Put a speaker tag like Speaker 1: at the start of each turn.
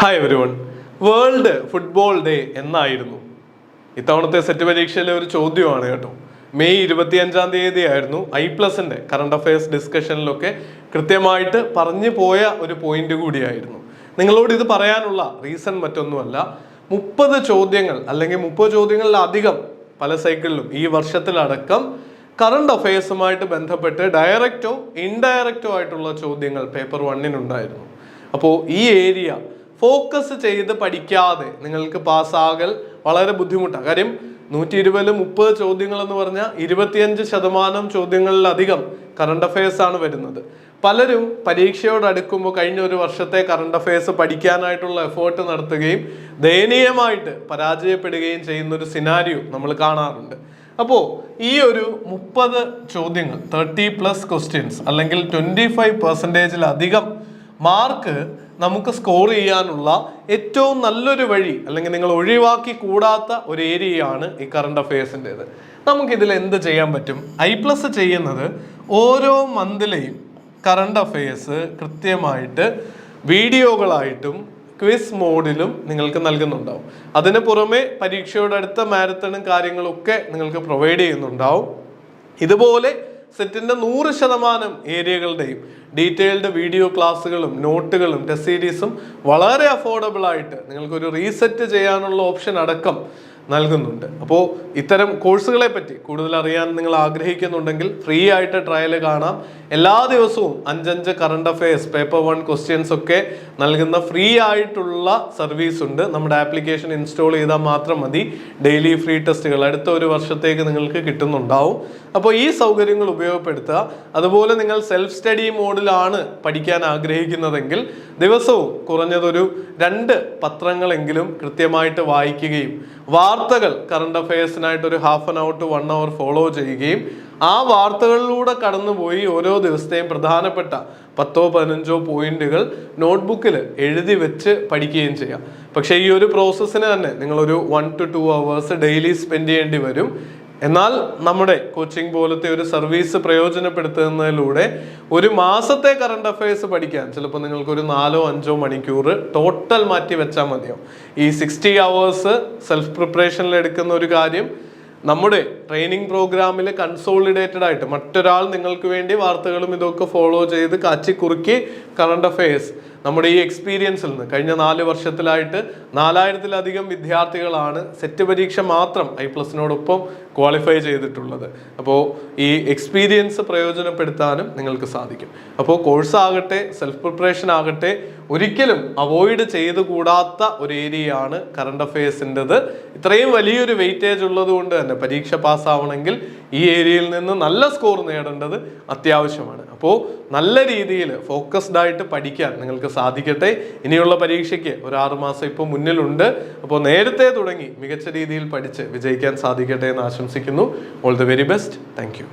Speaker 1: Hi everyone. World football day എന്നായിരുന്നു? ഇത്തവണത്തെ set പരീക്ഷയിലെ ഒരു ചോദ്യമാണ് കേട്ടോ. മെയ് 25 ആയിരുന്നു I+ന്റെ കറണ്ട് അഫയേഴ്സ് ഡിസ്കഷനിലൊക്കെ കൃത്യമായിട്ട് പറഞ്ഞു പോയ ഒരു പോയിന്റ് കൂടിയായിരുന്നു. നിങ്ങളോട് ഇത് പറയാനുള്ള റീസൺ മറ്റൊന്നുമല്ല, 30 ചോദ്യങ്ങൾ അല്ലെങ്കിൽ 30 ചോദ്യങ്ങളിലധികം പല സൈക്കിളിലും ഈ വർഷത്തിലടക്കം കറണ്ട് അഫയേഴ്സുമായിട്ട് ബന്ധപ്പെട്ട് ഡയറക്റ്റോ ഇൻഡയറക്റ്റോ ആയിട്ടുള്ള ചോദ്യങ്ങൾ പേപ്പർ 1-നുണ്ടായിരുന്നു. അപ്പോൾ ഈ ഏരിയ ഫോക്കസ് ചെയ്ത് പഠിക്കാതെ നിങ്ങൾക്ക് പാസ്സാകൽ വളരെ ബുദ്ധിമുട്ടാണ്. കാര്യം 120-ൽ 30 ചോദ്യങ്ങൾ എന്ന് പറഞ്ഞാൽ 25% ചോദ്യങ്ങളിലധികം കറണ്ട് അഫയേഴ്സ് ആണ് വരുന്നത്. പലരും പരീക്ഷയോടടുക്കുമ്പോൾ കഴിഞ്ഞ ഒരു വർഷത്തെ കറണ്ട് അഫയേഴ്സ് പഠിക്കാനായിട്ടുള്ള എഫേർട്ട് നടത്തുകയും ദയനീയമായിട്ട് പരാജയപ്പെടുകയും ചെയ്യുന്ന ഒരു സിനാരിയോ നമ്മൾ കാണാറുണ്ട്. അപ്പോൾ ഈ ഒരു 30 ചോദ്യങ്ങൾ 30+ ക്വസ്റ്റ്യൻസ് അല്ലെങ്കിൽ 25%-ലധികം മാർക്ക് നമുക്ക് സ്കോർ ചെയ്യാനുള്ള ഏറ്റവും നല്ലൊരു വഴി അല്ലെങ്കിൽ നിങ്ങൾ ഒഴിവാക്കി കൂടാത്ത ഒരു ഏരിയയാണ് ഈ കറണ്ട് അഫയേഴ്സിൻ്റെത്. നമുക്കിതിൽ എന്ത് ചെയ്യാൻ പറ്റും? I+ ചെയ്യുന്നത് ഓരോ മന്തിലെയും കറണ്ട് അഫയേഴ്സ് കൃത്യമായിട്ട് വീഡിയോകളായിട്ടും ക്വിസ് മോഡിലും നിങ്ങൾക്ക് നൽകുന്നുണ്ടാവും. അതിന് പുറമെ പരീക്ഷയോടടുത്ത മാരത്തണും കാര്യങ്ങളൊക്കെ നിങ്ങൾക്ക് പ്രൊവൈഡ് ചെയ്യുന്നുണ്ടാവും. ഇതുപോലെ സെറ്റിന്റെ 100% ഏരിയകളുടെയും ഡീറ്റെയിൽഡ് വീഡിയോ ക്ലാസ്സുകളും നോട്ടുകളും ടെസ്റ്റ് സീരീസും വളരെ അഫോർഡബിൾ ആയിട്ട് നിങ്ങൾക്കൊരു റീസെറ്റ് ചെയ്യാനുള്ള ഓപ്ഷൻ അടക്കം നൽകുന്നുണ്ട്. അപ്പോൾ ഇത്തരം കോഴ്സുകളെ പറ്റി കൂടുതൽ അറിയാൻ നിങ്ങൾ ആഗ്രഹിക്കുന്നുണ്ടെങ്കിൽ ഫ്രീ ആയിട്ട് ട്രയൽ കാണാം. എല്ലാ ദിവസവും 5 കറണ്ട് അഫയേഴ്സ് പേപ്പർ 1 ക്വസ്റ്റ്യൻസ് ഒക്കെ നൽകുന്ന ഫ്രീ ആയിട്ടുള്ള സർവീസ് ഉണ്ട്. നമ്മുടെ ആപ്ലിക്കേഷൻ ഇൻസ്റ്റാൾ ചെയ്താൽ മാത്രം മതി. ഡെയിലി ഫ്രീ ടെസ്റ്റുകൾ അടുത്ത ഒരു വർഷത്തേക്ക് നിങ്ങൾക്ക് കിട്ടുന്നുണ്ടാവും. അപ്പോൾ ഈ സൗകര്യങ്ങൾ ഉപയോഗപ്പെടുത്തുക. അതുപോലെ നിങ്ങൾ സെൽഫ് സ്റ്റഡി മോഡിലാണ് പഠിക്കാൻ ആഗ്രഹിക്കുന്നതെങ്കിൽ ദിവസവും കുറഞ്ഞതൊരു 2 പത്രങ്ങളെങ്കിലും കൃത്യമായിട്ട് വായിക്കുകയും വാർത്തകൾ കറണ്ട് അഫയേഴ്സിനായിട്ട് ഒരു half an hour to 1 hour follow ചെയ്യുകയും ആ വാർത്തകളിലൂടെ കടന്നുപോയി ഓരോ ദിവസത്തെയും പ്രധാനപ്പെട്ട 10-15 പോയിന്റുകൾ നോട്ട്ബുക്കിൽ എഴുതി വെച്ച് പഠിക്കുകയും ചെയ്യാം. പക്ഷേ ഈ ഒരു പ്രോസസ്സിന് തന്നെ നിങ്ങളൊരു 1 to 2 hours ഡെയിലി സ്പെൻഡ് ചെയ്യേണ്ടി വരും. എന്നാൽ നമ്മുടെ കോച്ചിങ് പോലത്തെ ഒരു സർവീസ് പ്രയോജനപ്പെടുത്തുന്നതിലൂടെ ഒരു മാസത്തെ കറണ്ട് അഫയേഴ്സ് പഠിക്കാൻ ചിലപ്പോൾ നിങ്ങൾക്കൊരു 4-5 മണിക്കൂർ ടോട്ടൽ മാറ്റി വെച്ചാൽ മതിയാവും. ഈ 60 hours സെൽഫ് പ്രിപ്പറേഷനിൽ എടുക്കുന്ന ഒരു കാര്യം നമ്മുടെ ട്രെയിനിങ് പ്രോഗ്രാമിൽ കൺസോളിഡേറ്റഡ് ആയിട്ട് മറ്റൊരാൾ നിങ്ങൾക്ക് വേണ്ടി വാർത്തകളും ഇതൊക്കെ ഫോളോ ചെയ്ത് കാച്ചിക്കുറുക്കി കറണ്ട് അഫയേഴ്സ് നമ്മുടെ ഈ എക്സ്പീരിയൻസിൽ നിന്ന് കഴിഞ്ഞ 4 വർഷത്തിലായിട്ട് 4000-ലധികം വിദ്യാർത്ഥികളാണ് സെറ്റ് പരീക്ഷ മാത്രം I+നോടൊപ്പം ക്വാളിഫൈ ചെയ്തിട്ടുള്ളത്. അപ്പോൾ ഈ എക്സ്പീരിയൻസ് പ്രയോജനപ്പെടുത്താനും നിങ്ങൾക്ക് സാധിക്കും. അപ്പോൾ കോഴ്സ് ആകട്ടെ സെൽഫ് പ്രിപ്പറേഷൻ ആകട്ടെ ഒരിക്കലും അവോയ്ഡ് ചെയ്തു കൂടാത്ത ഒരു ഏരിയയാണ് കറണ്ട് അഫയേഴ്സിൻ്റെത്. ഇത്രയും വലിയൊരു വെയിറ്റേജ് ഉള്ളത് കൊണ്ട് തന്നെ പരീക്ഷ പാസ്സാവണമെങ്കിൽ ഈ ഏരിയയിൽ നിന്ന് നല്ല സ്കോർ നേടേണ്ടത് അത്യാവശ്യമാണ്. അപ്പോൾ നല്ല രീതിയിൽ ഫോക്കസ്ഡ് ആയിട്ട് പഠിക്കാൻ നിങ്ങൾക്ക് സാധിക്കട്ടെ. ഇനിയുള്ള പരീക്ഷയ്ക്ക് ഒരു 6 മാസം ഇപ്പോൾ മുന്നിലുണ്ട്. അപ്പോൾ നേരത്തെ തുടങ്ങി മികച്ച രീതിയിൽ പഠിച്ച് വിജയിക്കാൻ സാധിക്കട്ടെ എന്ന് ആശംസിക്കുന്നു. All the very best. Thank you.